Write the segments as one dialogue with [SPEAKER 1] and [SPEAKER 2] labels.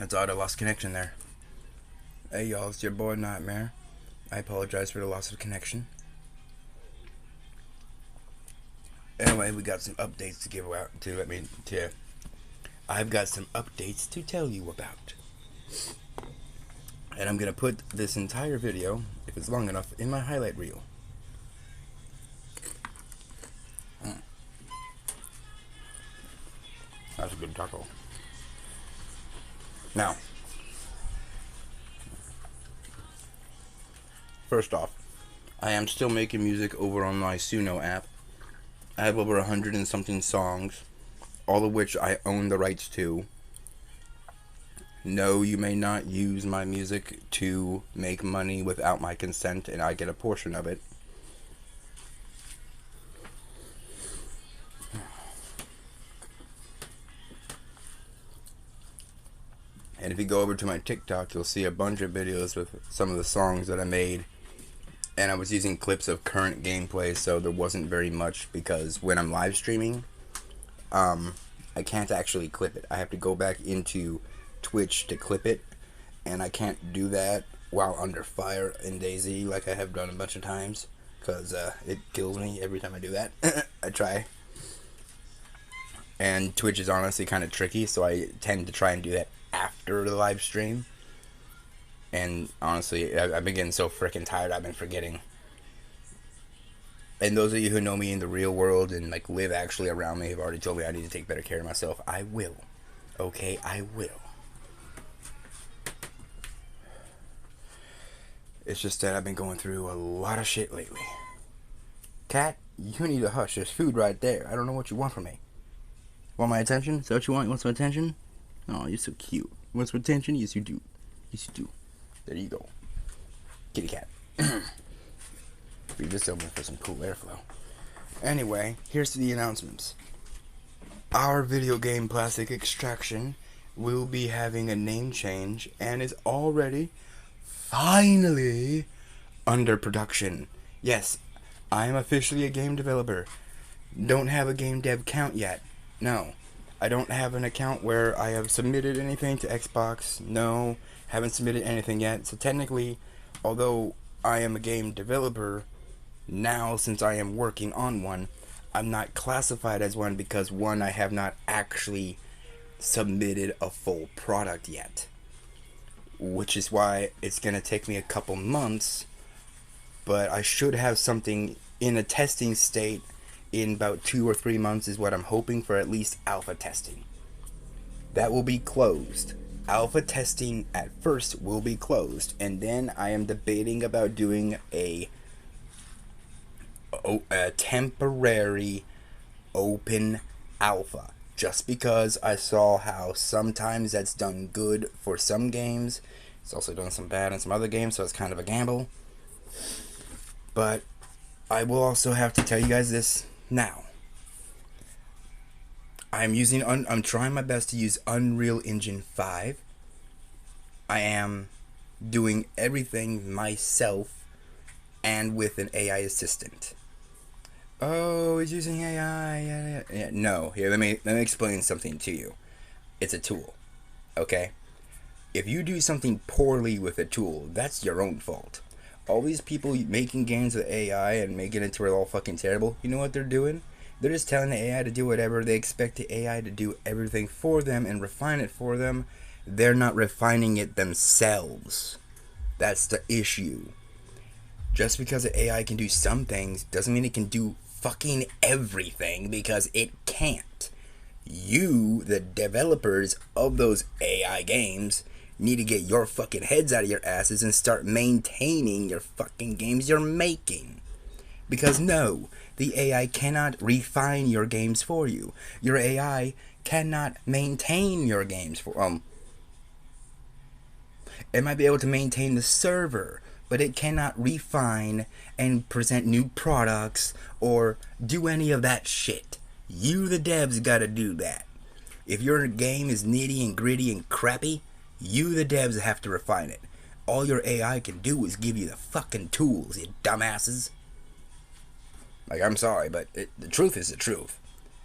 [SPEAKER 1] I thought I lost connection there. Hey y'all, it's your boy Nightmare. I apologize for the loss of connection. Anyway, we got some updates to give out to. I've got some updates to tell you about. And I'm gonna put this entire video, if it's long enough, in my highlight reel. That's a good taco. Now, first off, I am still making music over on my Suno app. I have over 100 and something songs, all of which I own the rights to. No, you may not use my music to make money without my consent, and I get a portion of it. And if you go over to my TikTok, you'll see a bunch of videos with some of the songs that I made. And I was using clips of current gameplay, so there wasn't very much, because when I'm live streaming, I can't actually clip it. I have to go back into Twitch to clip it, and I can't do that while under fire in DayZ like I have done a bunch of times, because it kills me every time I do that. I try. And Twitch is honestly kind of tricky, so I tend to try and do that after the live stream. And honestly, I've been getting so freaking tired, I've been forgetting. And those of you who know me in the real world and like live actually around me have already told me I need to take better care of myself. I will. Okay, I will. It's just that I've been going through a lot of shit lately. Cat, you need to hush. There's food right there. I don't know what you want from me. Want my attention? Is that what you want? You want some attention? Oh, you're so cute. You want some attention? Yes, you do. Yes, you do. There you go. Kitty cat. Leave this open for some cool airflow. Anyway, here's the announcements. Our video game Plastic Extraction will be having a name change and is already, finally, under production. Yes, I am officially a game developer. Don't have a game dev count yet. No. I don't have an account where I have submitted anything to Xbox. No, haven't submitted anything yet. So technically, although I am a game developer, now since I am working on one, I'm not classified as one because one, I have not actually submitted a full product yet. Which is why it's going to take me a couple months, but I should have something in a testing state in about 2 or 3 months is what I'm hoping for, at least alpha testing. That will be closed. Alpha testing at first will be closed, and then I am debating about doing a temporary open alpha. Just because I saw how sometimes that's done good for some games. It's also done some bad in some other games, so it's kind of a gamble. But I will also have to tell you guys this now. I'm trying my best to use Unreal Engine 5. I am doing everything myself and with an AI assistant. Oh, it's using AI. Yeah. No, here, let me explain something to you. It's a tool, okay? If you do something poorly with a tool, that's your own fault. All these people making games with AI and making it to where they're all fucking terrible, you know what they're doing? They're just telling the AI to do whatever. They expect the AI to do everything for them and refine it for them. They're not refining it themselves. That's the issue. Just because the AI can do some things doesn't mean it can do fucking everything, because it can't. You, the developers of those AI games, need to get your fucking heads out of your asses and start maintaining your fucking games you're making. Because no, the AI cannot refine your games for you. Your AI cannot maintain your games for it might be able to maintain the server, but it cannot refine and present new products or do any of that shit. You, the devs, gotta do that. If your game is nitty and gritty and crappy, you, the devs, have to refine it. All your AI can do is give you the fucking tools, you dumbasses. Like, I'm sorry, but the truth is the truth.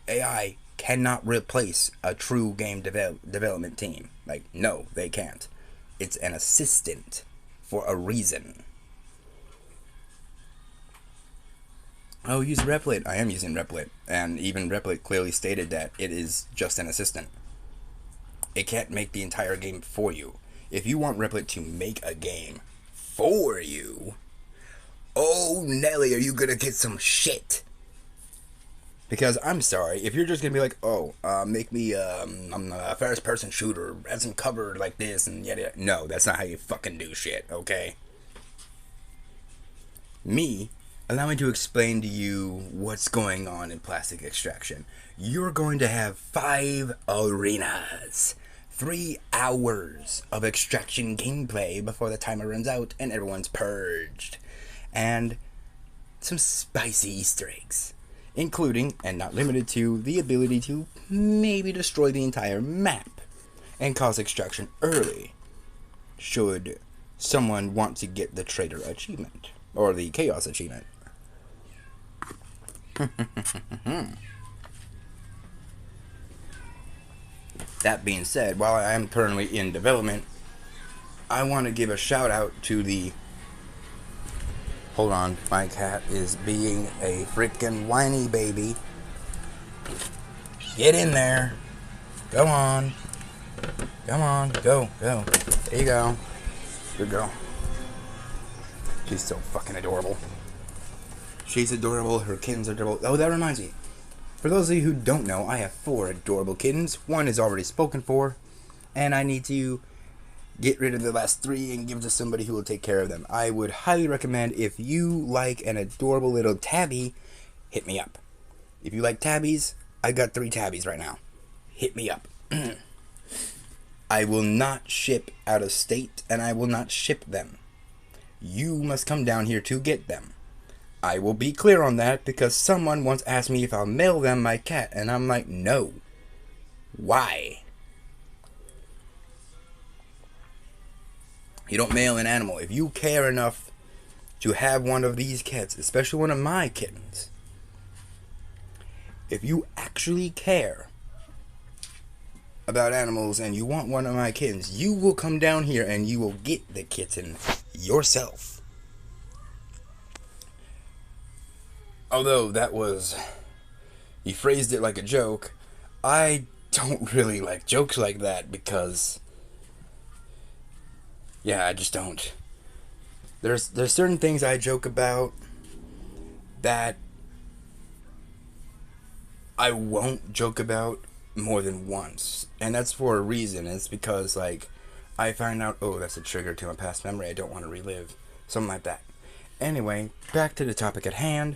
[SPEAKER 1] AI cannot replace a true game development team. Like, no, they can't. It's an assistant for a reason. Oh, use Replit. I am using Replit. And even Replit clearly stated that it is just an assistant. It can't make the entire game for you. If you want Replit to make a game for you, oh, Nelly, are you gonna get some shit? Because I'm sorry, if you're just gonna be like, oh, make me a first person shooter, add some cover like this and yada yada. No, that's not how you fucking do shit, okay? Me, allow me to explain to you what's going on in Plastic Extraction. You're going to have 5 arenas. 3 hours of extraction gameplay before the timer runs out and everyone's purged. And some spicy Easter eggs, including, and not limited to, the ability to maybe destroy the entire map and cause extraction early, should someone want to get the Traitor achievement, or the Chaos achievement. That being said, while I am currently in development, I want to give a shout out to the... Hold on, my cat is being a freaking whiny baby. Get in there. Go on. Come on, go. There you go. Good girl. She's so fucking adorable. She's adorable, her kittens are adorable. Oh, that reminds me. For those of you who don't know, I have 4 adorable kittens. 1 is already spoken for, and I need to get rid of the last 3 and give to somebody who will take care of them. I would highly recommend, if you like an adorable little tabby, hit me up. If you like tabbies, I got 3 tabbies right now. Hit me up. I will not ship out of state, and I will not ship them. You must come down here to get them. I will be clear on that, because someone once asked me if I'll mail them my cat, and I'm like, no. Why? You don't mail an animal. If you care enough to have one of these cats, especially one of my kittens, if you actually care about animals and you want one of my kittens, you will come down here and you will get the kitten yourself. Although that was... you phrased it like a joke. I don't really like jokes like that because... yeah, I just don't. There's certain things I joke about that I won't joke about more than once. And that's for a reason. It's because, like, I find out, oh, that's a trigger to my past memory I don't want to relive. Something like that. Anyway, back to the topic at hand.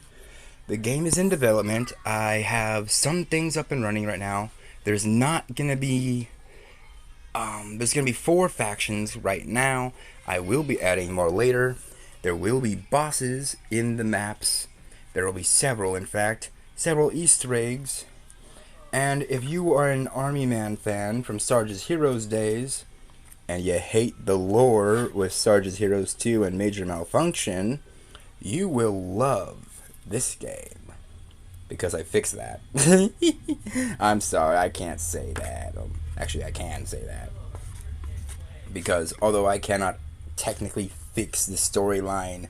[SPEAKER 1] The game is in development. I have some things up and running right now. There's not going to be... there's going to be 4 factions right now. I will be adding more later. There will be bosses in the maps. There will be several, in fact. Several Easter eggs. And if you are an Army Man fan from Sarge's Heroes days, and you hate the lore with Sarge's Heroes 2 and Major Malfunction, you will love this game. Because I fixed that. I'm sorry, I can't say that. Actually, I can say that. Because although I cannot technically fix the storyline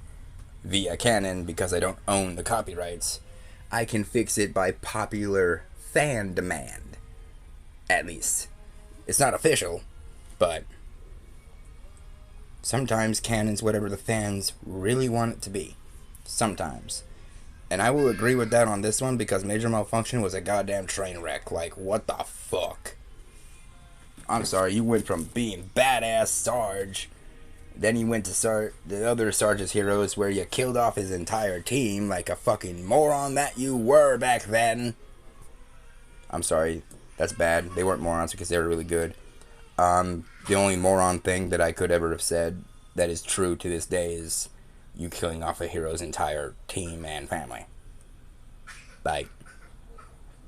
[SPEAKER 1] via canon because I don't own the copyrights, I can fix it by popular fan demand. At least. It's not official, but sometimes canon's whatever the fans really want it to be. Sometimes. And I will agree with that on this one because Major Malfunction was a goddamn train wreck. Like, what the fuck? I'm sorry, you went from being badass Sarge, then you went to the other Sarge's Heroes where you killed off his entire team like a fucking moron that you were back then. I'm sorry, that's bad. They weren't morons because they were really good. The only moron thing that I could ever have said that is true to this day is you killing off a hero's entire team and family. Like,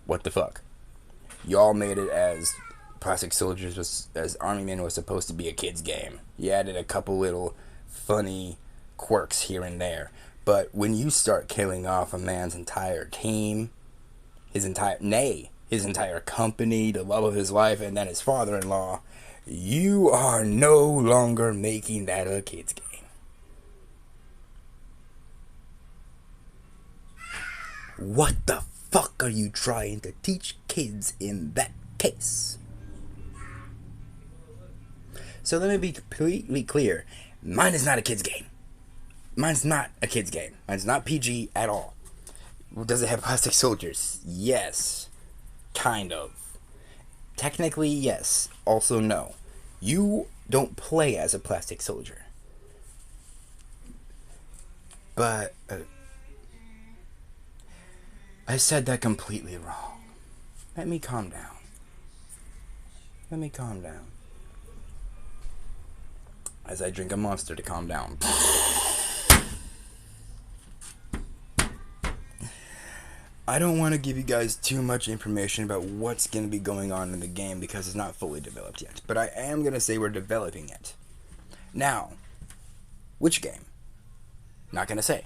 [SPEAKER 1] what the fuck? Y'all made it as Plastic Soldiers as Army Men was supposed to be a kid's game. You added a couple little funny quirks here and there. But when you start killing off a man's entire team, his his entire company, the love of his life, and then his father-in-law, you are no longer making that a kid's game. What the fuck are you trying to teach kids in that case? So let me be completely clear. Mine is not a kid's game. Mine's not a kid's game. Mine's not PG at all. Does it have plastic soldiers? Yes. Kind of. Technically, yes. Also, no. You don't play as a plastic soldier. But I said that completely wrong. Let me calm down. Let me calm down. As I drink a Monster to calm down. I don't want to give you guys too much information about what's going to be going on in the game because it's not fully developed yet. But I am going to say we're developing it. Now, which game? Not going to say.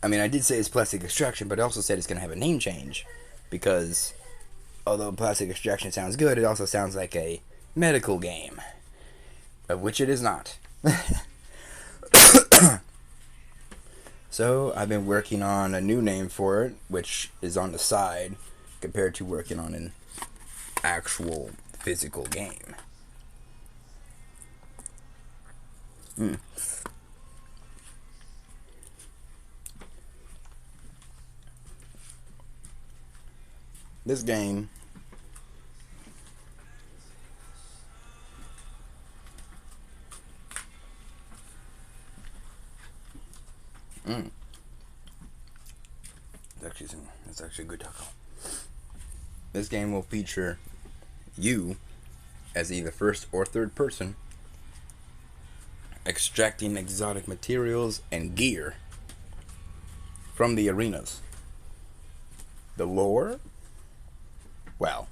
[SPEAKER 1] I mean, I did say it's Plastic Extraction, but I also said it's going to have a name change. Because, although Plastic Extraction sounds good, it also sounds like a medical game. Of which it is not. So, I've been working on a new name for it, which is on the side, compared to working on an actual physical game. This game It's actually a good taco. This game will feature you as either first or third person extracting exotic materials and gear from the arenas. The lore? Well,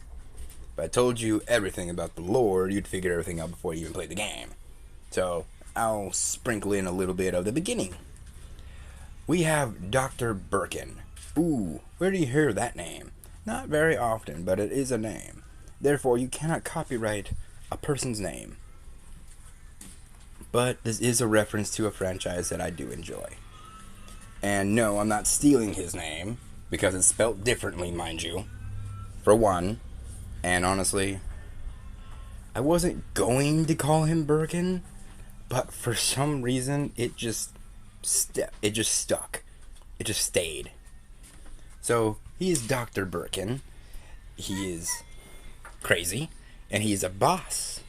[SPEAKER 1] if I told you everything about the lore, you'd figure everything out before you even played the game. So, I'll sprinkle in a little bit of the beginning. We have Dr. Birkin. Ooh, where do you hear that name? Not very often, but it is a name. Therefore, you cannot copyright a person's name. But this is a reference to a franchise that I do enjoy. And no, I'm not stealing his name, because it's spelt differently, mind you. For one, and honestly, I wasn't going to call him Birkin, but for some reason, it just stuck. It just stayed. So, he is Dr. Birkin. He is crazy, and he's a boss.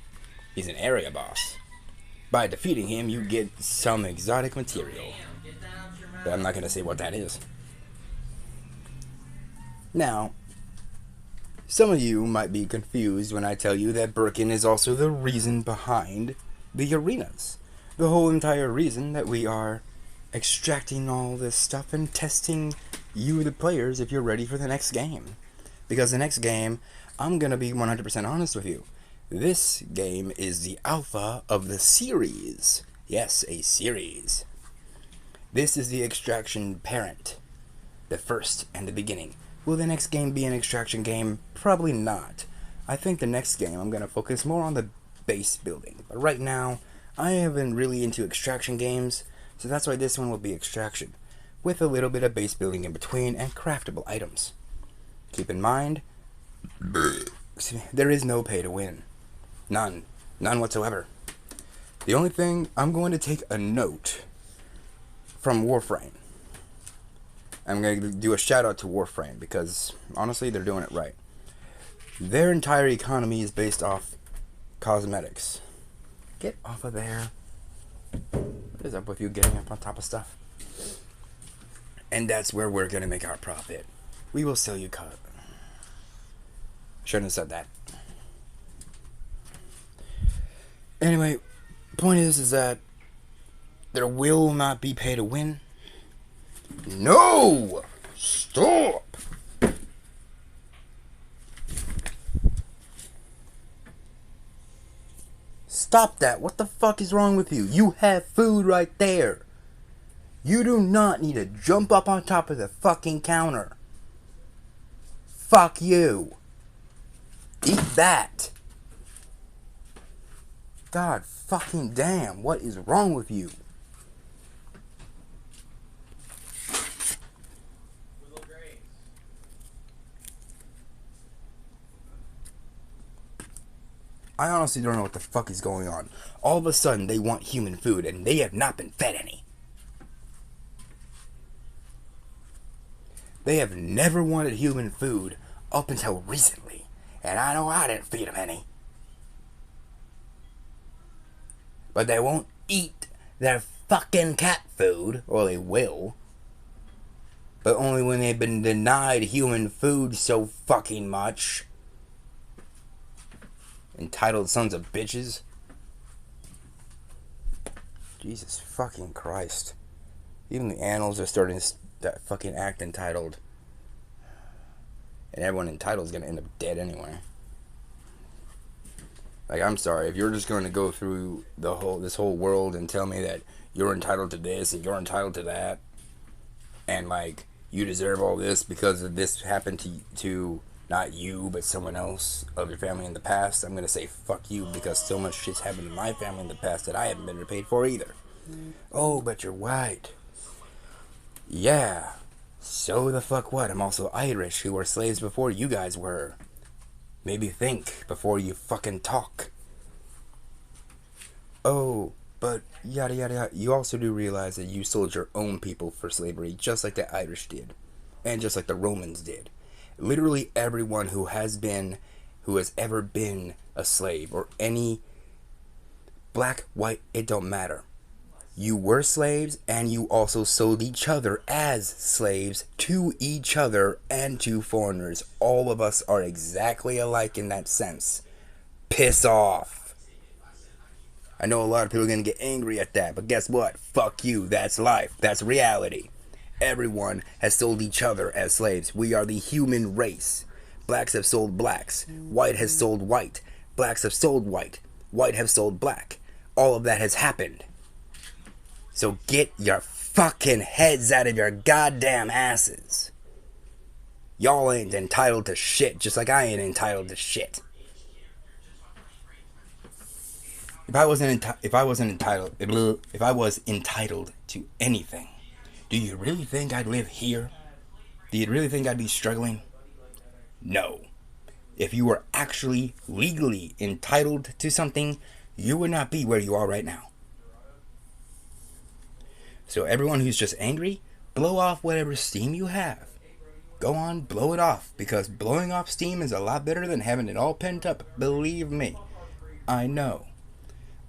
[SPEAKER 1] He's an area boss. By defeating him, you get some exotic material. But I'm not going to say what that is. Now, some of you might be confused when I tell you that Birkin is also the reason behind the arenas. The whole entire reason that we are extracting all this stuff and testing you, the players, if you're ready for the next game. Because the next game, I'm going to be 100% honest with you. This game is the alpha of the series. Yes, a series. This is the extraction parent. The first and the beginning. Will the next game be an extraction game? Probably not. I think the next game I'm going to focus more on the base building. But right now, I have been really into extraction games, so that's why this one will be extraction, with a little bit of base building in between and craftable items. Keep in mind, there is no pay to win. None. None whatsoever. The only thing, I'm going to take a note from Warframe. I'm going to do a shout out to Warframe because, honestly, they're doing it right. Their entire economy is based off cosmetics. Get off of there. What is up with you getting up on top of stuff? And that's where we're going to make our profit. We will sell you cut. Shouldn't have said that. Anyway, point is that there will not be pay to win. No! Stop! Stop that. What the fuck is wrong with you? You have food right there. You do not need to jump up on top of the fucking counter. fuck you. Eat that. God fucking damn, what is wrong with you? I honestly don't know what the fuck is going on. All of a sudden, they want human food, and they have not been fed any. They have never wanted human food up until recently, and I know I didn't feed them any. But they won't eat their fucking cat food, or they will. But only when they've been denied human food so fucking much. Entitled sons of bitches. Jesus fucking Christ. Even the animals are starting to fucking act entitled. And everyone entitled is going to end up dead anyway. Like, I'm sorry, if you're just going to go through this whole world and tell me that you're entitled to this and you're entitled to that, and like you deserve all this because of this happened to not you but someone else of your family in the past, I'm gonna say fuck you, because so much shit's happened to my family in the past that I haven't been repaid for either. Oh, but you're white. Yeah. So the fuck what? I'm also Irish, who were slaves before you guys were. Maybe think before you fucking talk. Oh, but yada yada yada. You also do realize that you sold your own people for slavery, just like the Irish did. And just like the Romans did. Literally everyone who has ever been a slave, or any black, white, it don't matter. You were slaves, and you also sold each other as slaves to each other and to foreigners. All of us are exactly alike in that sense. Piss off. I know a lot of people are going to get angry at that, but guess what? Fuck you. That's life. That's reality. Everyone has sold each other as slaves. We are the human race. Blacks have sold blacks. White has sold white. Blacks have sold white. White have sold black. All of that has happened. So get your fucking heads out of your goddamn asses. Y'all ain't entitled to shit, just like I ain't entitled to shit. If I was entitled to anything, do you really think I'd live here? Do you really think I'd be struggling? No. If you were actually legally entitled to something, you would not be where you are right now. So everyone who's just angry, blow off whatever steam you have. Go on, blow it off, because blowing off steam is a lot better than having it all pent up. Believe me. I know.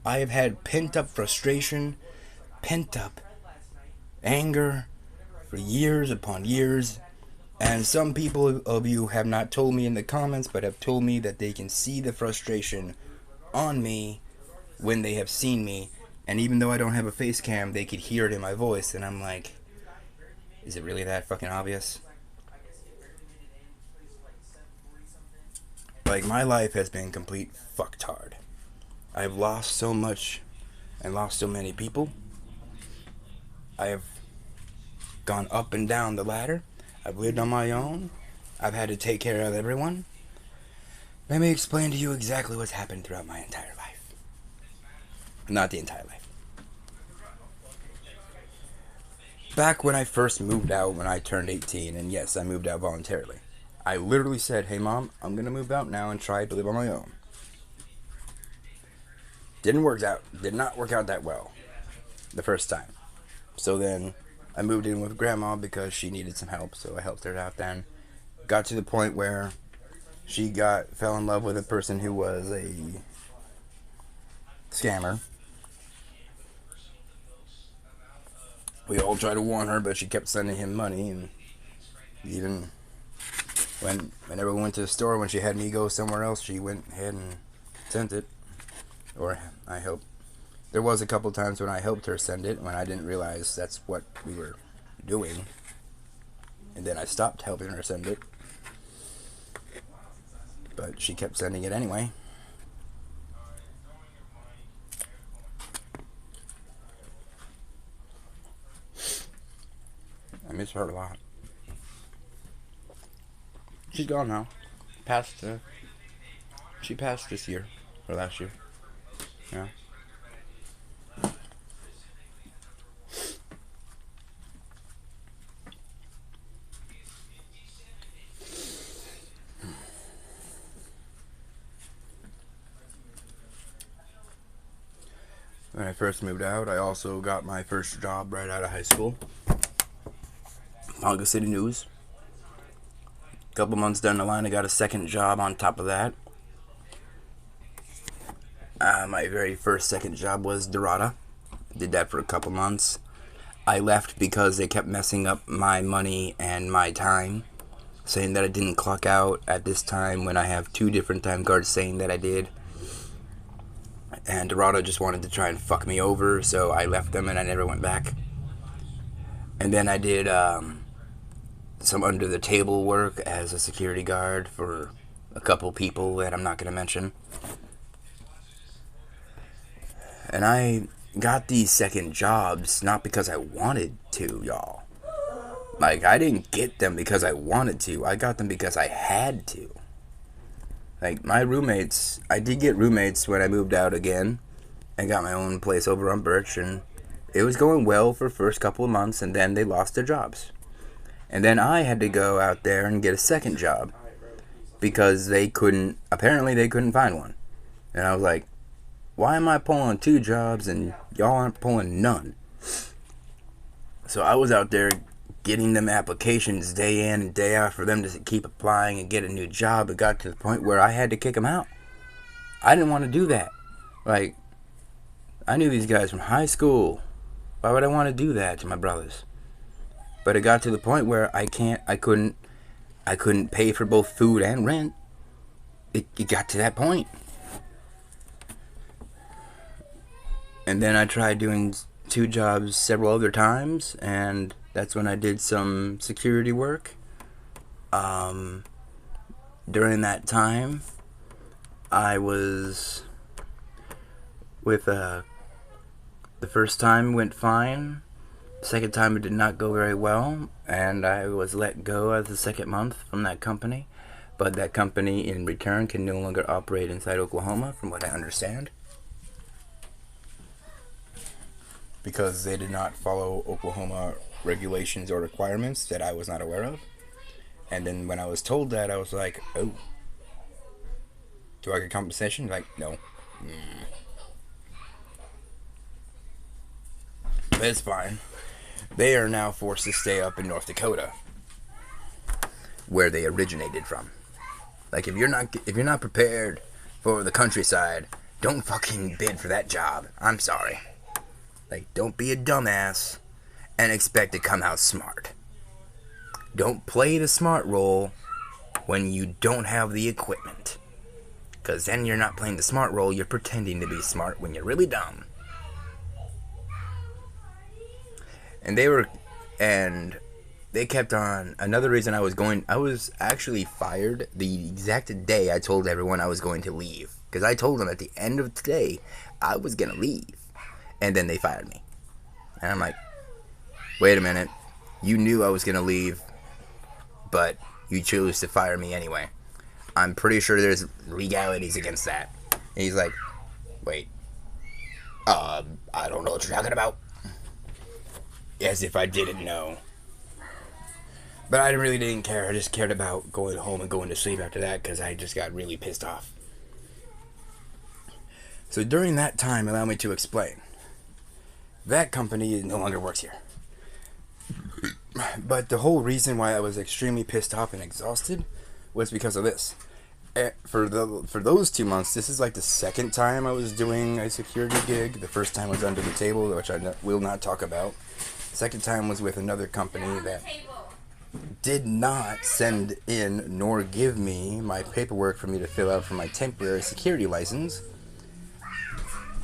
[SPEAKER 1] I have had pent up frustration, pent up anger for years upon years. And some people of you have not told me in the comments, but have told me that they can see the frustration on me when they have seen me. And even though I don't have a face cam, they could hear it in my voice. And I'm like, is it really that fucking obvious? Like, my life has been complete fucktard. I've lost so much and lost so many people. I have gone up and down the ladder. I've lived on my own. I've had to take care of everyone. Let me explain to you exactly what's happened throughout my entire life. Not the entire life. Back when I first moved out, when I turned 18, and yes, I moved out voluntarily. I literally said, hey mom, I'm gonna move out now and try to live on my own. Did not work out that well the first time. So then I moved in with grandma because she needed some help, so I helped her out then. Got to the point where she fell in love with a person who was a scammer. We all tried to warn her, but she kept sending him money, and even whenever we went to the store, when she had me go somewhere else, she went ahead and sent it. Or I helped. There was a couple times when I helped her send it, when I didn't realize that's what we were doing. And then I stopped helping her send it. But she kept sending it anyway. I miss her a lot. She's gone now. Passed. She passed this year or last year. Yeah. When I first moved out, I also got my first job right out of high school. Ponca City News. A couple months down the line, I got a second job on top of that. My very first second job was Dorada. Did that for a couple months. I left because they kept messing up my money and my time, saying that I didn't clock out at this time when I have 2 different time cards saying that I did. And Dorado just wanted to try and fuck me over, so I left them and I never went back. And then I did some under-the-table work as a security guard for a couple people that I'm not going to mention. And I got these second jobs not because I wanted to, y'all. Like, I didn't get them because I wanted to. I got them because I had to. Like, my roommates, I did get roommates when I moved out again and got my own place over on Birch, and it was going well for the first couple of months, and then they lost their jobs. And then I had to go out there and get a second job because apparently they couldn't find one. And I was like, why am I pulling 2 jobs and y'all aren't pulling none? So I was out there getting them applications day in and day out for them to keep applying and get a new job. It got to the point where I had to kick them out. I didn't want to do that. Like, I knew these guys from high school. Why would I want to do that to my brothers? But it got to the point where I couldn't pay for both food and rent. It got to that point. And then I tried doing 2 jobs several other times, and that's when I did some security work. During that time, I was with the first time went fine. The second time it did not go very well, and I was let go as the second month from that company. But that company, in return, can no longer operate inside Oklahoma, from what I understand, because they did not follow Oklahoma regulations or requirements that I was not aware of. And then when I was told that, I was like, oh, do I get compensation? Like, no. But it's fine. They are now forced to stay up in North Dakota, where they originated from. Like, if you're not prepared for the countryside, don't fucking bid for that job. I'm sorry. Like, don't be a dumbass and expect to come out smart. Don't play the smart role when you don't have the equipment. Because then you're not playing the smart role, you're pretending to be smart when you're really dumb. And they kept on. Another reason I was actually fired the exact day I told everyone I was going to leave. Because I told them at the end of today I was going to leave. And then they fired me. And I'm like, wait a minute. You knew I was going to leave, but you chose to fire me anyway. I'm pretty sure there's legalities against that. And he's like, wait. I don't know what you're talking about. As if I didn't know. But I really didn't care. I just cared about going home and going to sleep after that because I just got really pissed off. So during that time, allow me to explain. That company no longer works here. But the whole reason why I was extremely pissed off and exhausted was because of this. For those 2 months, this is like the second time I was doing a security gig. The first time was under the table, which I will not talk about. The second time was with another company that did not send in nor give me my paperwork for me to fill out for my temporary security license.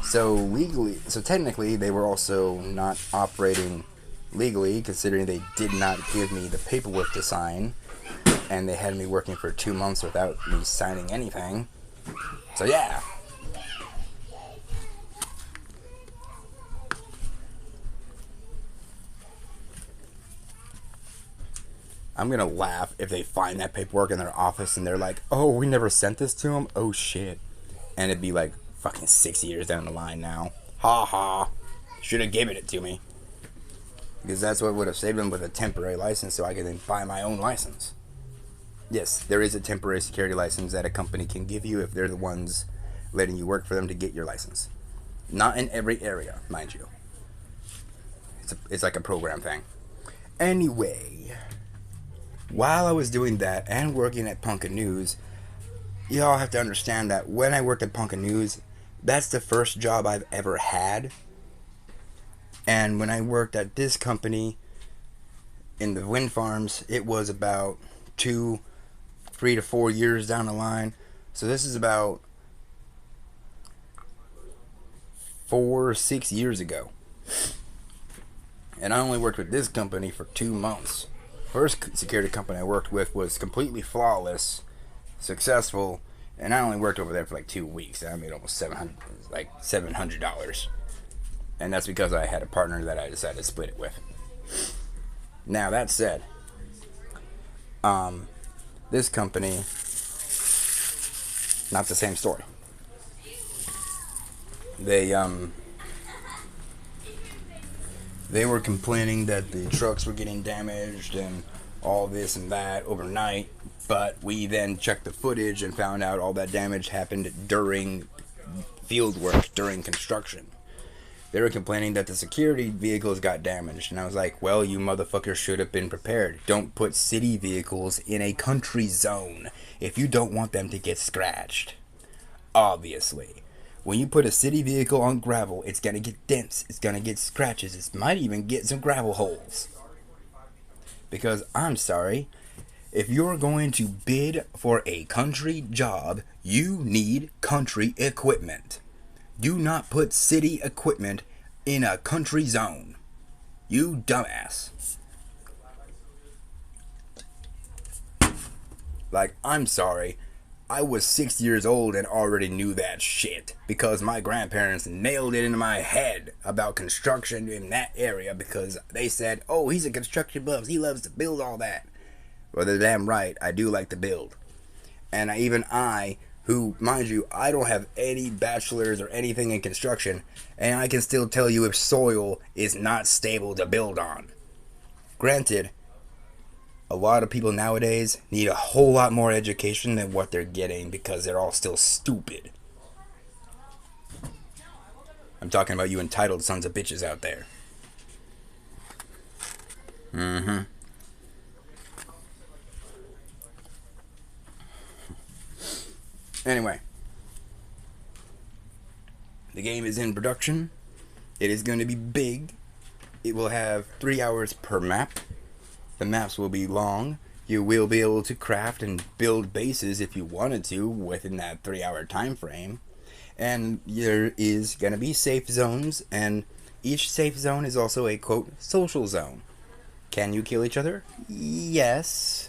[SPEAKER 1] So technically, they were also not operating legally, considering they did not give me the paperwork to sign, and they had me working for 2 months without me signing anything. So yeah. I'm gonna laugh if they find that paperwork in their office and they're like, oh, we never sent this to them? Oh shit. And it'd be like fucking 6 years down the line now. Ha ha. Should have given it to me. Because that's what would have saved them with a temporary license so I could then buy my own license. Yes, there is a temporary security license that a company can give you if they're the ones letting you work for them to get your license. Not in every area, mind you. It's like a program thing. Anyway, while I was doing that and working at Punkin News, y'all have to understand that when I worked at Punkin News, that's the first job I've ever had. And when I worked at this company in the wind farms, it was about 3 to 4 years down the line. So this is about 4 or 6 years ago. And I only worked with this company for 2 months. First security company I worked with was completely flawless, successful, and I only worked over there for like 2 weeks. I made almost $700. And that's because I had a partner that I decided to split it with. Now that said, this company, not the same story. They were complaining that the trucks were getting damaged and all this and that overnight, but we then checked the footage and found out all that damage happened during field work, during construction. They were complaining that the security vehicles got damaged, and I was like, well, you motherfuckers should have been prepared. Don't put city vehicles in a country zone if you don't want them to get scratched. Obviously. When you put a city vehicle on gravel, it's going to get dents, it's going to get scratches, it might even get some gravel holes. Because, I'm sorry, if you're going to bid for a country job, you need country equipment. Do not put city equipment in a country zone. You dumbass. Like, I'm sorry. I was 6 years old and already knew that shit. Because my grandparents nailed it into my head about construction in that area. Because they said, oh, he's a construction buff. He loves to build all that. Well, they're damn right. I do like to build. And even I, who, mind you, I don't have any bachelor's or anything in construction, and I can still tell you if soil is not stable to build on. Granted, a lot of people nowadays need a whole lot more education than what they're getting because they're all still stupid. I'm talking about you entitled sons of bitches out there. Anyway, the game is in production. It is going to be big. It will have 3 hours per map. The maps will be long. You will be able to craft and build bases if you wanted to within that 3-hour time frame. And there is going to be safe zones, and each safe zone is also a, quote, social zone. Can you kill each other? Yes.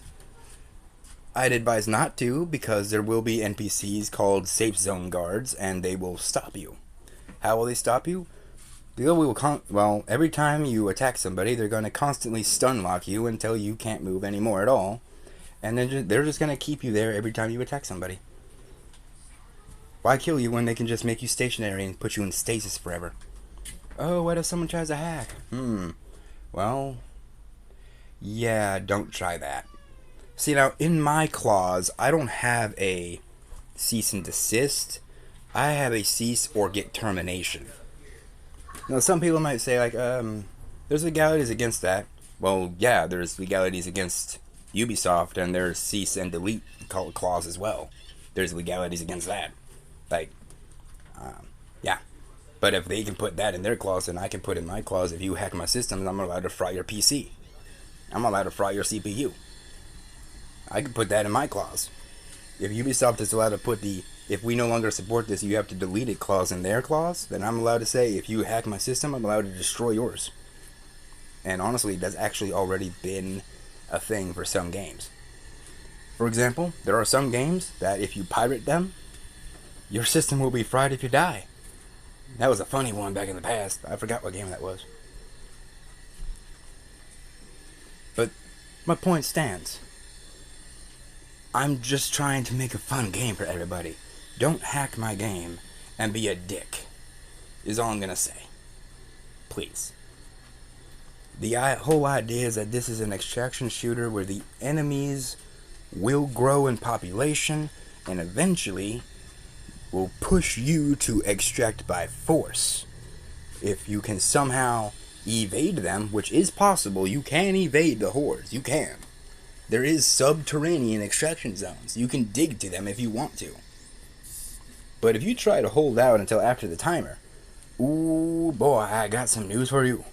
[SPEAKER 1] I'd advise not to, because there will be NPCs called safe zone guards, and they will stop you. How will they stop you? Well, every time you attack somebody, they're going to constantly stun lock you until you can't move anymore at all. And then they're just going to keep you there every time you attack somebody. Why kill you when they can just make you stationary and put you in stasis forever? Oh, what if someone tries to hack? Well, yeah, don't try that. See, now, in my clause, I don't have a cease and desist. I have a cease or get termination. Now, some people might say, like, there's legalities against that. Well, yeah, there's legalities against Ubisoft, and there's cease and delete clause as well. There's legalities against that. Like, yeah. But if they can put that in their clause, then I can put in my clause. If you hack my systems, I'm allowed to fry your PC. I'm allowed to fry your CPU. I can put that in my clause. If Ubisoft is allowed to put the, if we no longer support this, you have to delete it clause in their clause, then I'm allowed to say, if you hack my system, I'm allowed to destroy yours. And honestly, that's actually already been a thing for some games. For example, there are some games that if you pirate them, your system will be fried if you die. That was a funny one back in the past. I forgot what game that was. But My point stands. I'm just trying to make a fun game for everybody. Don't hack my game and be a dick, is all I'm gonna say. Please. The whole idea is that this is an extraction shooter where the enemies will grow in population and eventually will push you to extract by force. If you can somehow evade them, which is possible, you can evade the hordes. You can. There is subterranean extraction zones. You can dig to them if you want to. But if you try to hold out until after the timer, ooh boy, I got some news for you.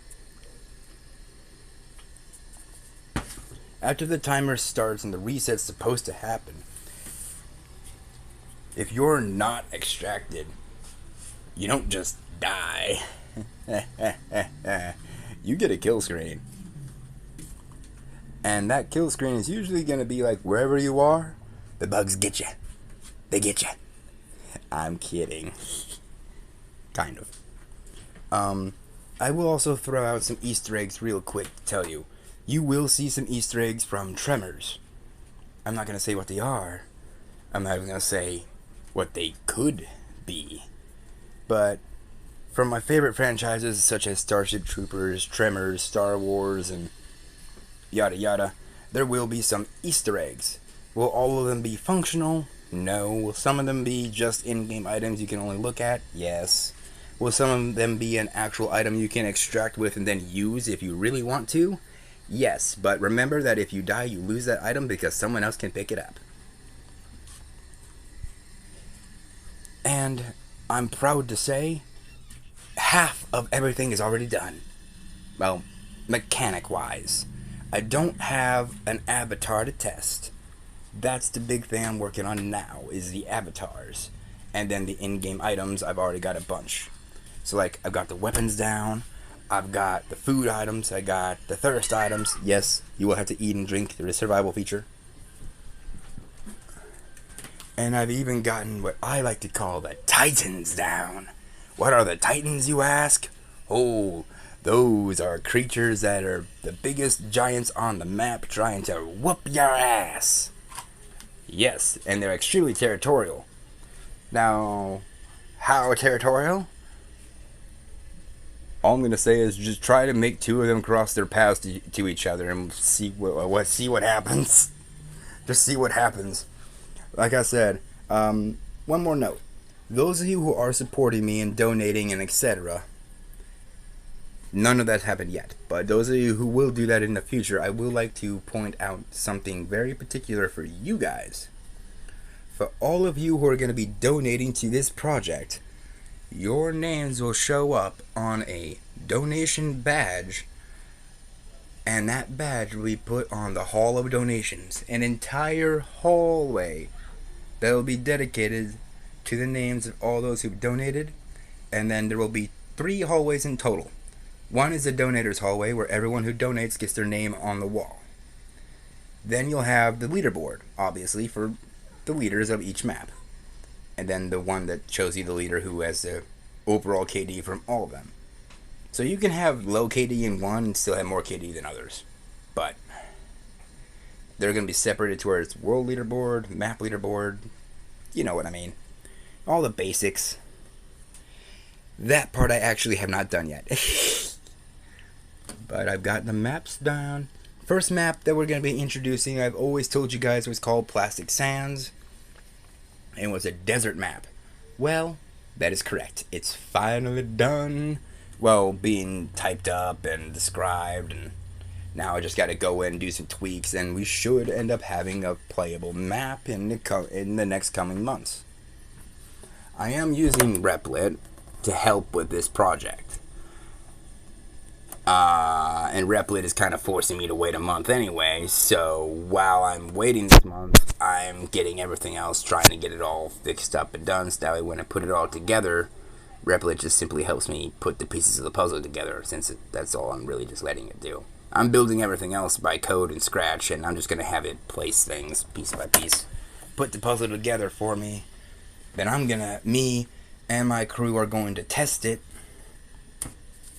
[SPEAKER 1] After the timer starts and the reset's supposed to happen, if you're not extracted, you don't just die. You get a kill screen. And that kill screen is usually going to be like wherever you are, the bugs get you. They get you. I'm kidding. Kind of. I will also throw out some Easter eggs real quick to tell you. You will see some Easter eggs from Tremors. I'm not going to say what they are. I'm not even going to say what they could be. But from my favorite franchises such as Starship Troopers, Tremors, Star Wars, and yada yada, there will be some Easter eggs. Will all of them be functional? No. Will some of them be just in-game items you can only look at? Yes. Will some of them be an actual item you can extract with and then use if you really want to? Yes, but remember that if you die, you lose that item because someone else can pick it up. And I'm proud to say, half of everything is already done. Well, mechanic-wise. I don't have an avatar to test. That's the big thing I'm working on now, is the avatars. And then the in-game items, I've already got a bunch. So like, I've got the weapons down, I've got the food items, I got the thirst items. Yes, you will have to eat and drink, there is a survival feature. And I've even gotten what I like to call the Titans down. What are the Titans, you ask? Oh, those are creatures that are the biggest giants on the map trying to whoop your ass. Yes, and they're extremely territorial. Now, how territorial? All I'm gonna say is just try to make two of them cross their paths to each other and see what happens. Just see what happens. Like I said, one more note. Those of you who are supporting me and donating and etc., none of that's happened yet. But those of you who will do that in the future, I will like to point out something very particular for you guys. For all of you who are going to be donating to this project, your names will show up on a donation badge, and that badge will be put on the Hall of Donations, an entire hallway that will be dedicated to the names of all those who've donated. And then there will be 3 hallways in total. One is the donators hallway, where everyone who donates gets their name on the wall. Then you'll have the leaderboard, obviously, for the leaders of each map. And then the one that shows you the leader who has the overall KD from all of them. So you can have low KD in one and still have more KD than others. But they're going to be separated to where it's world leaderboard, map leaderboard, you know what I mean. All the basics. That part I actually have not done yet. But I've got the maps down. First map that we're going to be introducing, I've always told you guys, was called Plastic Sands. And was a desert map. Well, that is correct. It's finally done. Well, being typed up and described, and now I just got to go in and do some tweaks, and we should end up having a playable map in the next coming months. I am using Replit to help with this project. And Replit is kind of forcing me to wait a month anyway, so while I'm waiting this month, I'm getting everything else, trying to get it all fixed up and done, so that way when I put it all together, Replit just simply helps me put the pieces of the puzzle together, since that's all I'm really just letting it do. I'm building everything else by code and Scratch, and I'm just going to have it place things piece by piece, put the puzzle together for me. Then me and my crew are going to test it.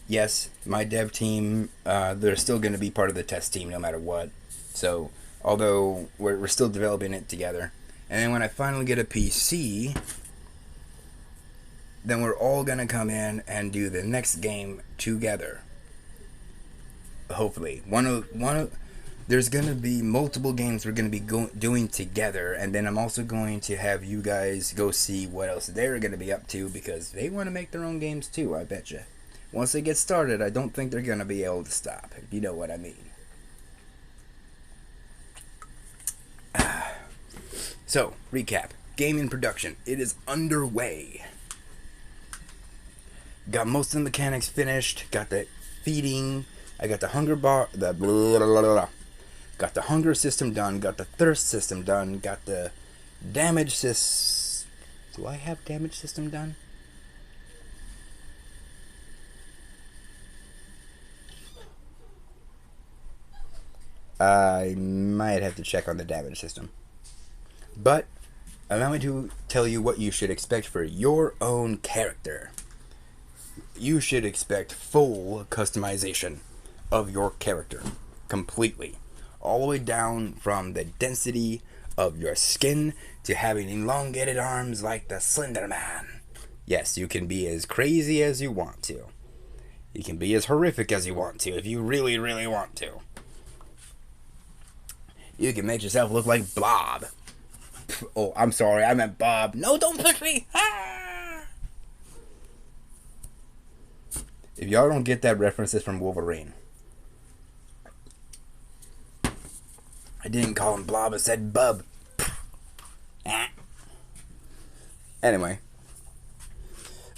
[SPEAKER 1] Yes, my dev team, they're still going to be part of the test team no matter what. So, although we're still developing it together. And then when I finally get a PC, then we're all gonna come in and do the next game together. Hopefully, there's gonna be multiple games we're gonna be doing together, and then I'm also going to have you guys go see what else they're gonna be up to, because they want to make their own games too. I bet you. Once they get started, I don't think they're gonna be able to stop. If you know what I mean. So, recap. Gaming production. It is underway. Got most of the mechanics finished. Got the feeding. I got the hunger bar. The blah, blah, blah, blah. Got the hunger system done. Got the thirst system done. Got the damage system. Do I have damage system done? I might have to check on the damage system. But allow me to tell you what you should expect for your own character. You should expect full customization of your character. Completely. All the way down from the density of your skin to having elongated arms like the Slender Man. Yes, you can be as crazy as you want to. You can be as horrific as you want to if you really, really want to. You can make yourself look like Blob. Oh, I'm sorry, I meant Bob. No, don't push me! Ah! If y'all don't get that reference, it's from Wolverine. I didn't call him Blob, I said Bub. Anyway.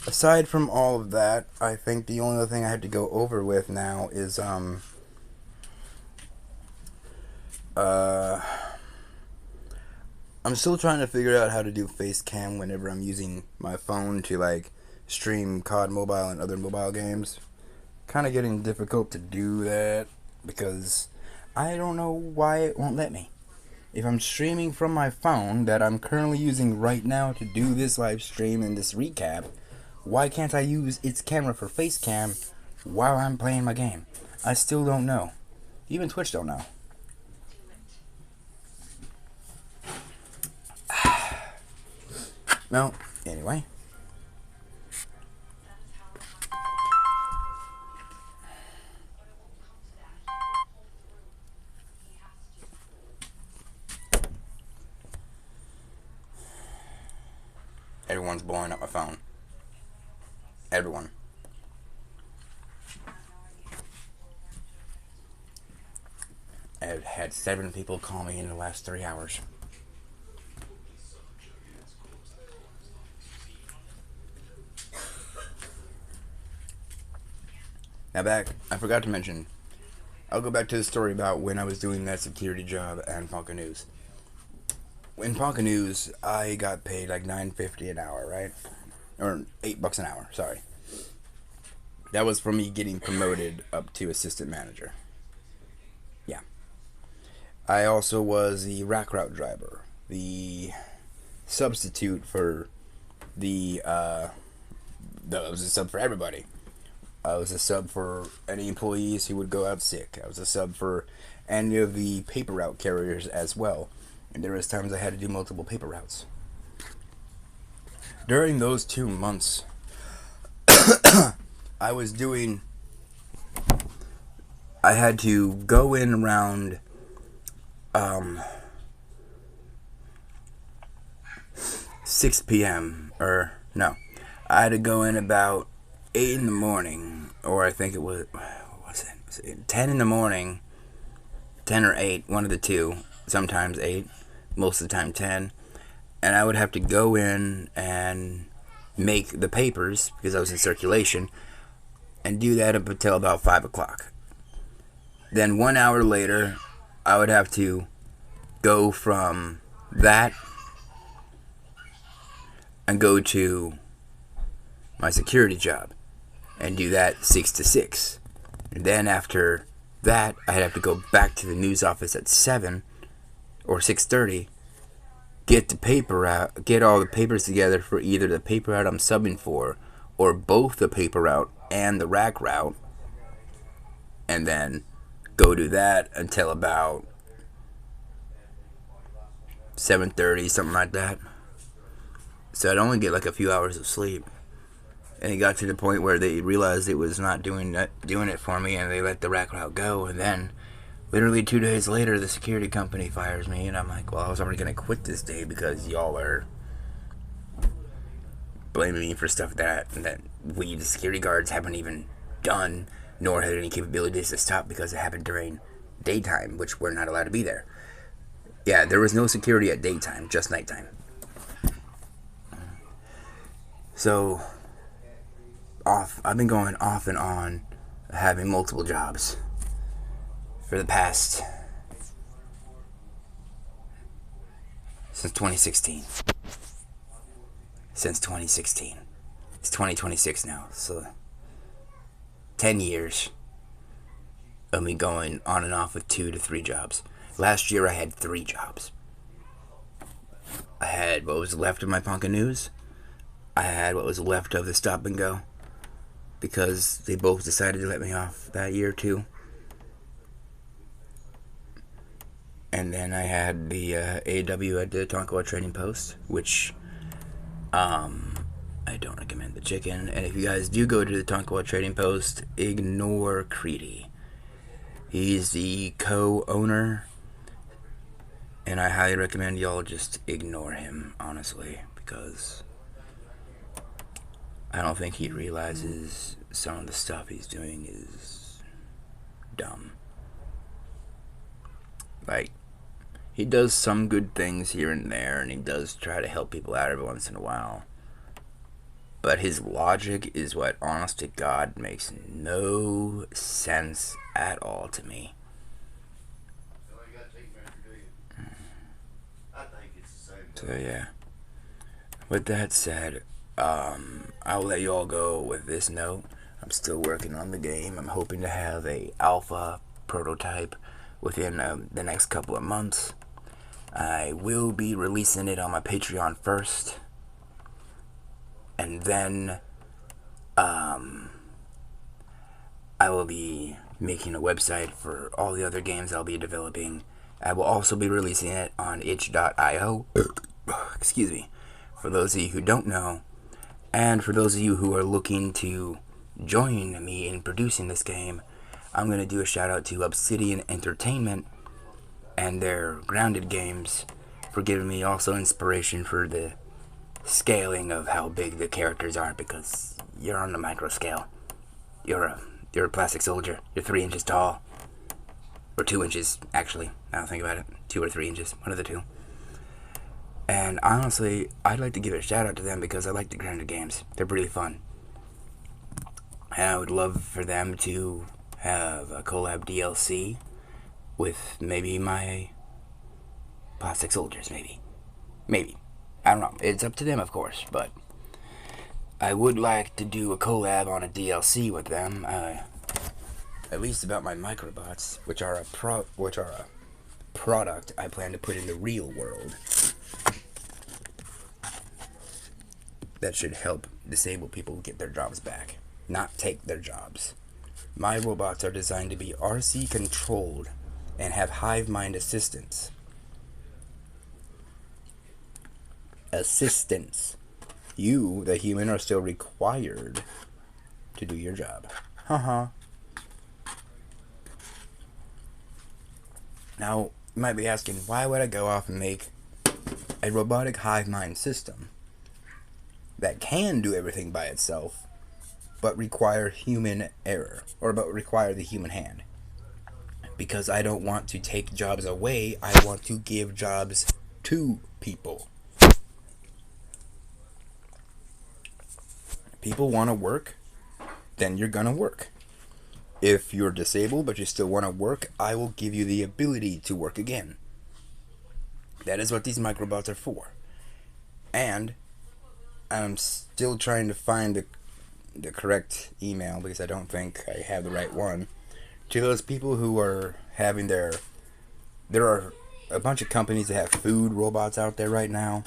[SPEAKER 1] Aside from all of that, I think the only other thing I have to go over with now is, I'm still trying to figure out how to do face cam whenever I'm using my phone to, like, stream COD Mobile and other mobile games. Kind of getting difficult to do that because I don't know why it won't let me. If I'm streaming from my phone that I'm currently using right now to do this live stream and this recap, why can't I use its camera for face cam while I'm playing my game? I still don't know. Even Twitch don't know. Well, anyway. Everyone's blowing up my phone. Everyone. I've had 7 people call me in the last 3 hours. Now I forgot to mention, I'll go back to the story about when I was doing that security job at Ponca News. In Ponca News, I got paid like $9.50 an hour, right? Or $8 an hour, sorry. That was for me getting promoted up to assistant manager. Yeah. I also was the rack route driver, the substitute for I was a sub for everybody. I was a sub for any employees who would go out sick. I was a sub for any of the paper route carriers as well. And there was times I had to do multiple paper routes. During those 2 months, I had to go in around 6 p.m. or no, I had to go in about 8 in the morning, or I think it was, what was it 10 in the morning, 10 or 8, one of the two, sometimes 8, most of the time 10, and I would have to go in and make the papers, because I was in circulation, and do that up until about 5 o'clock. Then 1 hour later, I would have to go from that and go to my security job and do that 6 to 6. And then after that, I'd have to go back to the news office at 7 or 6:30, get the paper out, get all the papers together for either the paper route I'm subbing for or both the paper route and the rack route, and then go do that until about 7:30, something like that. So I'd only get like a few hours of sleep. And it got to the point where they realized it was not doing it for me, and they let the rack route go. And then, literally 2 days later, the security company fires me, and I'm like, well, I was already gonna quit this day because y'all are blaming me for stuff that we, the security guards, haven't even done, nor had any capabilities to stop because it happened during daytime, which we're not allowed to be there. Yeah, there was no security at daytime, just nighttime. So, I've been going off and on, having multiple jobs for the past, since 2016. Since 2016. It's 2026 now, so 10 years of me going on and off with 2 to 3 jobs. Last year I had 3 jobs. I had what was left of my Ponca News. I had what was left of the Stop and Go, because they both decided to let me off that year too. And then I had the AW at the Tonkawa Trading Post, which I don't recommend the chicken. And if you guys do go to the Tonkawa Trading Post, ignore Creedy. He's the co-owner, and I highly recommend y'all just ignore him, honestly, because I don't think he realizes some of the stuff he's doing is dumb. Like, he does some good things here and there, and he does try to help people out every once in a while. But his logic is what, honest to God, makes no sense at all to me. So yeah. With that said, I'll let you all go with this note. I'm still working on the game. I'm hoping to have a alpha prototype within the next couple of months. I will be releasing it on my Patreon first, and then I will be making a website for all the other games I'll be developing. I will also be releasing it on itch.io. Excuse me. For those of you who don't know, and for those of you who are looking to join me in producing this game, I'm going to do a shout out to Obsidian Entertainment and their Grounded Games for giving me also inspiration for the scaling of how big the characters are, because you're on the micro scale. You're a plastic soldier. You're 3 inches tall. Or 2 inches, actually. Now I think about it. 2 or 3 inches. One of the two. And honestly, I'd like to give a shout out to them because I like the Grounded Games. They're really fun. And I would love for them to have a collab DLC with maybe my plastic soldiers, maybe. I don't know. It's up to them, of course, but I would like to do a collab on a DLC with them. At least about my microbots, which are a product I plan to put in the real world. That should help disabled people get their jobs back, not take their jobs. My robots are designed to be RC controlled and have hive mind assistance. You, the human, are still required to do your job. Now, you might be asking, why would I go off and make a robotic hive mind system that can do everything by itself, but require human error, or but require the human hand? Because I don't want to take jobs away, I want to give jobs to people. People want to work, then you're gonna work. If you're disabled but you still want to work, I will give you the ability to work again. That is what these microbots are for. And I'm still trying to find the correct email, because I don't think I have the right one. To those people who are having there are a bunch of companies that have food robots out there right now,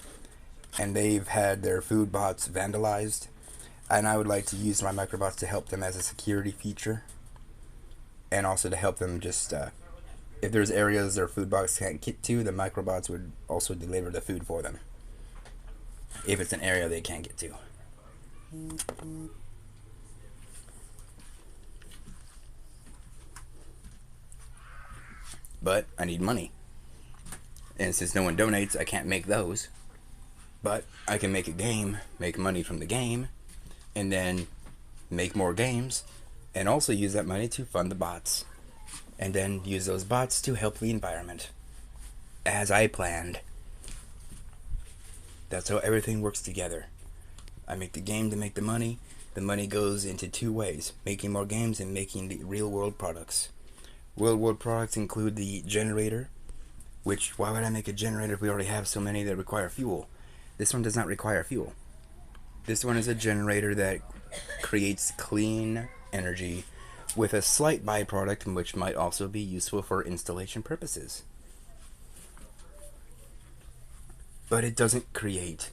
[SPEAKER 1] and they've had their food bots vandalized. And I would like to use my microbots to help them as a security feature, and also to help them just if there's areas their food box can't get to, the microbots would also deliver the food for them. If it's an area they can't get to. But I need money. And since no one donates, I can't make those. But I can make a game, make money from the game, and then make more games, and also use that money to fund the bots. And then use those bots to help the environment. As I planned. That's how everything works together. I make the game to make the money. The money goes into two ways. Making more games and making the real world products. Real world products include the generator. Which, why would I make a generator if we already have so many that require fuel? This one does not require fuel. This one is a generator that creates clean energy with a slight byproduct which might also be useful for installation purposes. But it doesn't create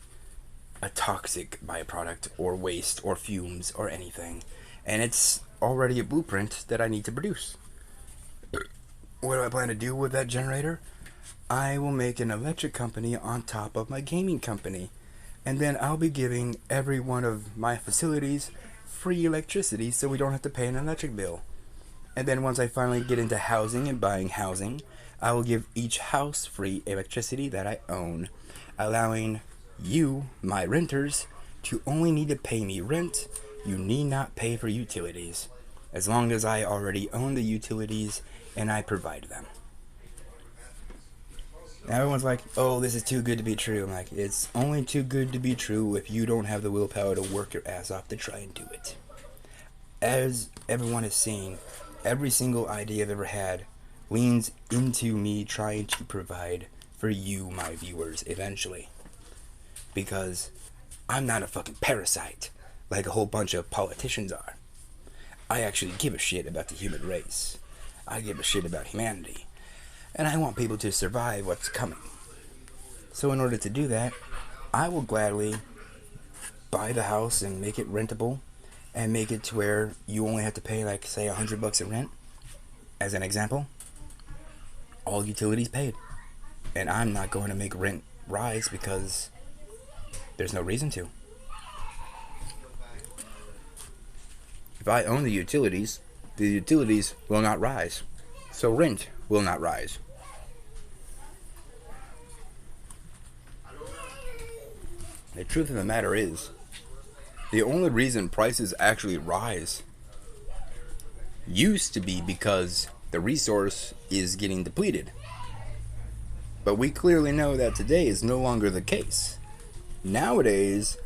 [SPEAKER 1] a toxic byproduct or waste or fumes or anything. And it's already a blueprint that I need to produce. What do I plan to do with that generator? I will make an electric company on top of my gaming company. And then I'll be giving every one of my facilities free electricity so we don't have to pay an electric bill. And then once I finally get into housing and buying housing, I will give each house free electricity that I own, allowing you, my renters, to only need to pay me rent. You need not pay for utilities, as long as I already own the utilities and I provide them. Now everyone's like, oh, this is too good to be true. I'm like, it's only too good to be true if you don't have the willpower to work your ass off to try and do it. As everyone has seen, every single idea I've ever had leans into me trying to provide for you, my viewers, eventually. Because I'm not a fucking parasite like a whole bunch of politicians are. I actually give a shit about the human race. I give a shit about humanity. And I want people to survive what's coming. So in order to do that, I will gladly buy the house and make it rentable and make it to where you only have to pay, like, say, $100 in rent, as an example. All utilities paid. And I'm not going to make rent rise because there's no reason to. If I own the utilities will not rise. So rent will not rise. The truth of the matter is, the only reason prices actually rise used to be because the resource is getting depleted. But we clearly know that today is no longer the case. Nowadays,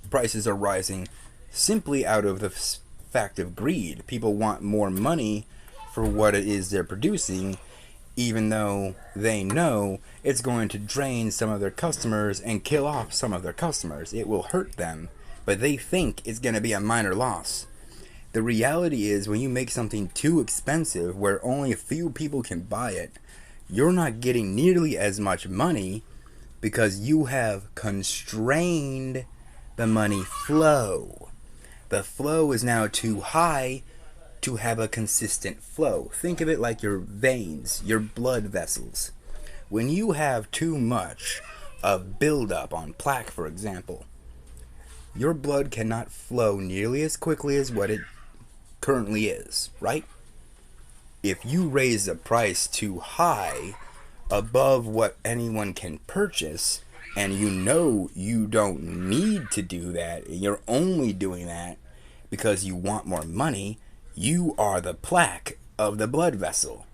[SPEAKER 1] prices are rising simply out of the fact of greed. People want more money for what it is they're producing, even though they know it's going to drain some of their customers and kill off some of their customers. It will hurt them, but they think it's going to be a minor loss. The reality is, when you make something too expensive where only a few people can buy it, you're not getting nearly as much money because you have constrained the money flow. The flow is now too high to have a consistent flow. Think of it like your veins, your blood vessels. When you have too much of buildup on plaque, for example, your blood cannot flow nearly as quickly as what it currently is, right? If you raise the price too high above what anyone can purchase, and you know you don't need to do that, and you're only doing that because you want more money, you are the plaque of the blood vessel.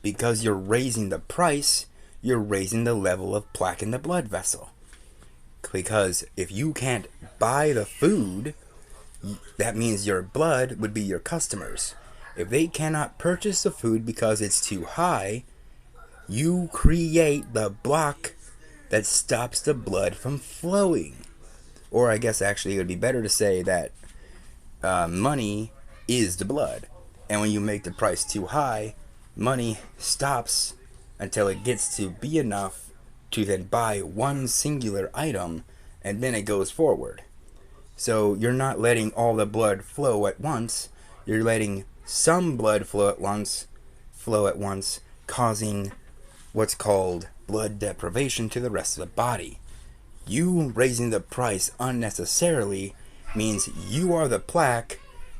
[SPEAKER 1] Because you're raising the price, you're raising the level of plaque in the blood vessel. Because if you can't buy the food, that means your blood would be your customers. If they cannot purchase the food because it's too high, you create the block that stops the blood from flowing. Or I guess actually it would be better to say that money is the blood. And when you make the price too high, money stops until it gets to be enough to then buy one singular item, and then it goes forward. So you're not letting all the blood flow at once, you're letting some blood flow at once flow at once, causing what's called blood deprivation to the rest of the body. You raising the price unnecessarily means you are the plaque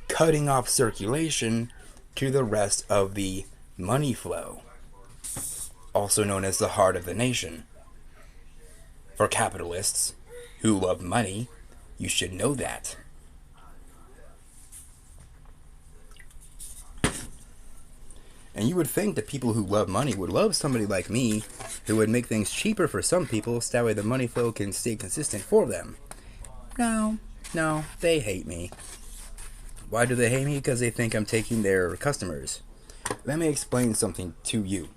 [SPEAKER 1] cutting off circulation to the rest of the money flow, also known as the heart of the nation. For capitalists who love money, you should know that. And you would think that people who love money would love somebody like me, who would make things cheaper for some people so that way the money flow can stay consistent for them. No, they hate me. Why do they hate me? Because they think I'm taking their customers. Let me explain something to you.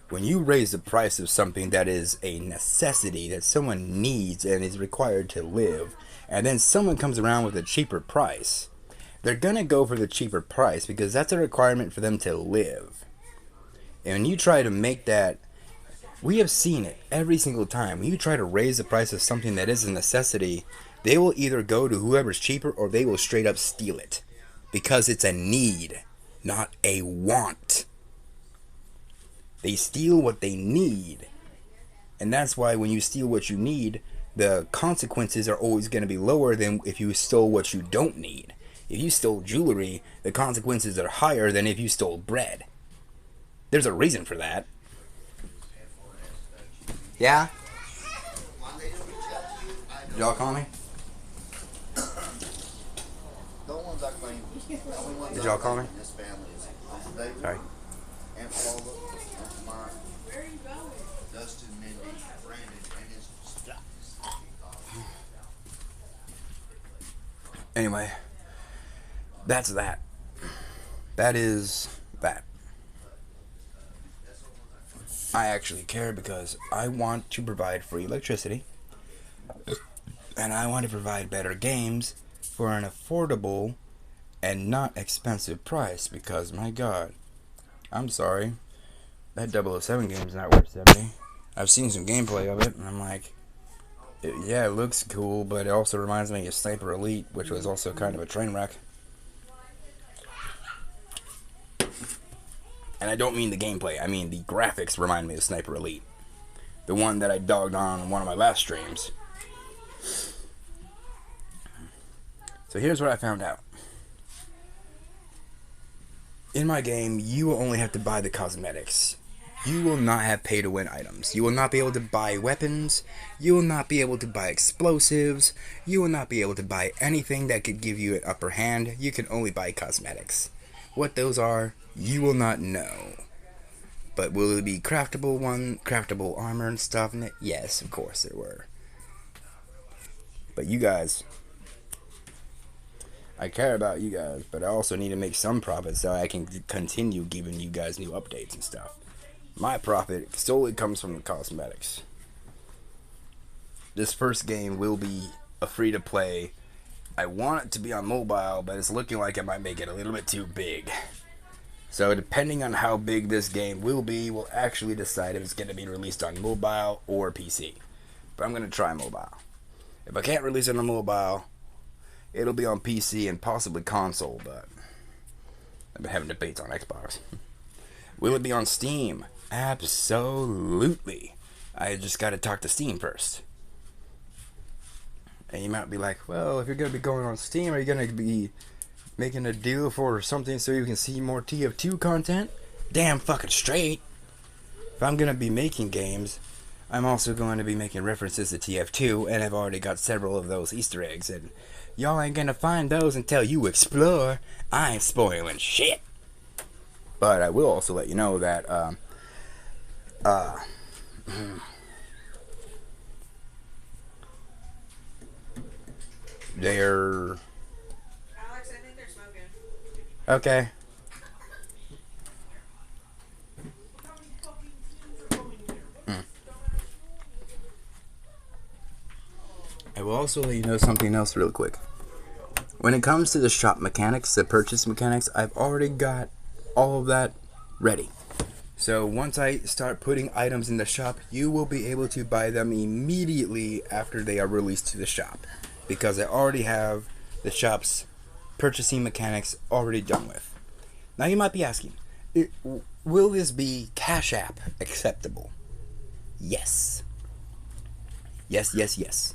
[SPEAKER 1] When you raise the price of something that is a necessity that someone needs and is required to live, and then someone comes around with a cheaper price, they're gonna go for the cheaper price because that's a requirement for them to live. And when you try to make that, we have seen it every single time. When you try to raise the price of something that is a necessity, they will either go to whoever's cheaper or they will straight up steal it. Because it's a need, not a want. They steal what they need. And that's why when you steal what you need, the consequences are always going to be lower than if you stole what you don't need. If you stole jewelry, the consequences are higher than if you stole bread. There's a reason for that. Yeah? Did y'all call me? Did y'all call me? Sorry. Anyway, that's that. That is that. I actually care because I want to provide free electricity, and I want to provide better games for an affordable and not expensive price, because my god, I'm sorry, that 007 game's not worth 70. I've seen some gameplay of it and I'm like, yeah, it looks cool, but it also reminds me of Sniper Elite, which was also kind of a train wreck. And I don't mean the gameplay, I mean the graphics remind me of Sniper Elite, the one that I dogged on one of my last streams. So here's what I found out. In my game, you will only have to buy the cosmetics. You will not have pay-to-win items. You will not be able to buy weapons. You will not be able to buy explosives. You will not be able to buy anything that could give you an upper hand. You can only buy cosmetics. What those are, you will not know. But will it be craftable armor and stuff in it? Yes, of course there were. But you guys, I care about you guys, but I also need to make some profit so I can continue giving you guys new updates and stuff. My profit solely comes from the cosmetics. This first game will be a free-to-play. I want it to be on mobile, but it's looking like it might make it a little bit too big. So depending on how big this game will be, we'll actually decide if it's going to be released on mobile or PC. But I'm going to try mobile. If I can't release it on mobile, it'll be on PC and possibly console, but I've been having debates on Xbox. Will it be on Steam? Absolutely. I just got to talk to Steam first. And you might be like, well, if you're going to be going on Steam, are you going to be making a deal for something so you can see more TF2 content? Damn fucking straight. If I'm going to be making games, I'm also going to be making references to TF2, and I've already got several of those Easter eggs, and y'all ain't going to find those until you explore. I ain't spoiling shit. But I will also let you know that, they're...
[SPEAKER 2] Alex, I think they're smoking.
[SPEAKER 1] Okay. I will also let you know something else real quick. When it comes to the shop mechanics, the purchase mechanics, I've already got all of that ready. So once I start putting items in the shop, you will be able to buy them immediately after they are released to the shop, because I already have the shop's purchasing mechanics already done with. Now you might be asking, will this be Cash App acceptable? Yes. Yes, yes, yes.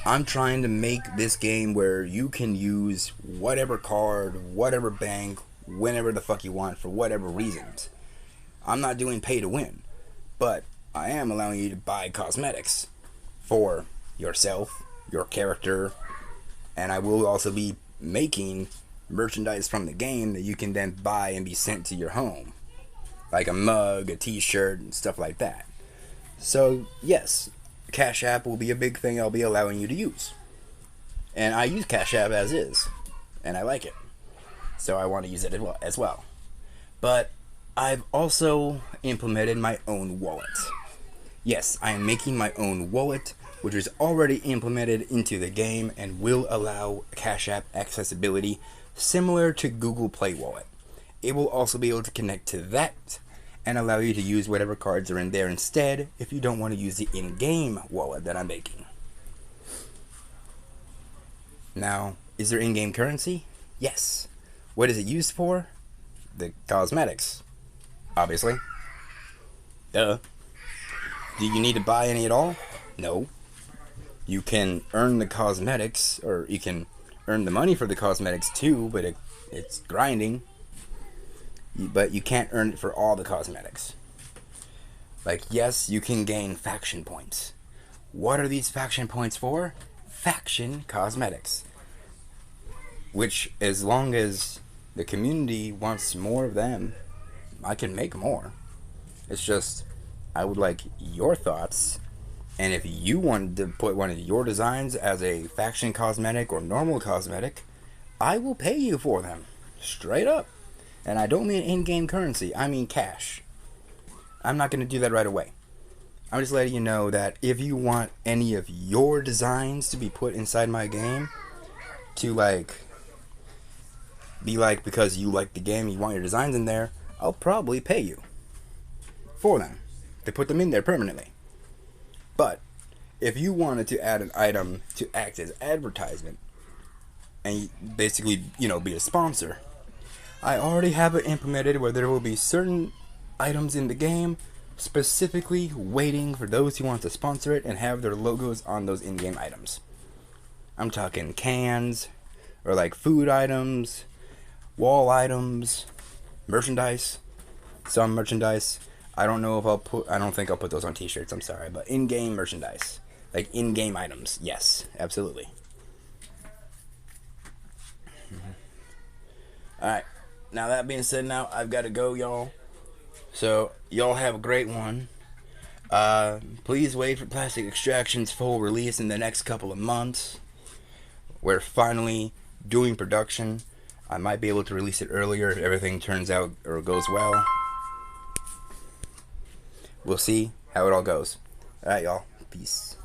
[SPEAKER 1] I'm trying to make this game where you can use whatever card, whatever bank, whenever the fuck you want for whatever reasons. I'm not doing pay to win, but I am allowing you to buy cosmetics for yourself, your character, and I will also be making merchandise from the game that you can then buy and be sent to your home. Like a mug, a t-shirt, and stuff like that. So, yes, Cash App will be a big thing I'll be allowing you to use. And I use Cash App as is, and I like it. So I want to use it as well. But I've also implemented my own wallet. Yes, I am making my own wallet, which is already implemented into the game and will allow Cash App accessibility similar to Google Play Wallet. It will also be able to connect to that and allow you to use whatever cards are in there instead if you don't want to use the in-game wallet that I'm making. Now, is there in-game currency? Yes. What is it used for? The cosmetics. Obviously. Duh. Do you need to buy any at all? No. You can earn the cosmetics, or you can earn the money for the cosmetics too, but it's grinding. But you can't earn it for all the cosmetics. Like, yes, you can gain faction points. What are these faction points for? Faction cosmetics. Which, as long as the community wants more of them, I can make more. It's just, I would like your thoughts. And if you wanted to put one of your designs as a faction cosmetic or normal cosmetic, I will pay you for them. Straight up. And I don't mean in-game currency, I mean cash. I'm not going to do that right away. I'm just letting you know that if you want any of your designs to be put inside my game, to be because you like the game, you want your designs in there, I'll probably pay you for them, to put them in there permanently. But if you wanted to add an item to act as advertisement, and basically, be a sponsor, I already have it implemented where there will be certain items in the game specifically waiting for those who want to sponsor it and have their logos on those in-game items. I'm talking cans, or like food items, wall items, merchandise, some merchandise. I don't think I'll put those on t-shirts, I'm sorry, but in-game merchandise. Like in-game items, yes, absolutely. Alright. Now that being said, now I've got to go, y'all. So y'all have a great one. Please wait for Plastic Extraction's full release in the next couple of months. We're finally doing production. I might be able to release it earlier if everything turns out or goes well. We'll see how it all goes. Alright, y'all. Peace.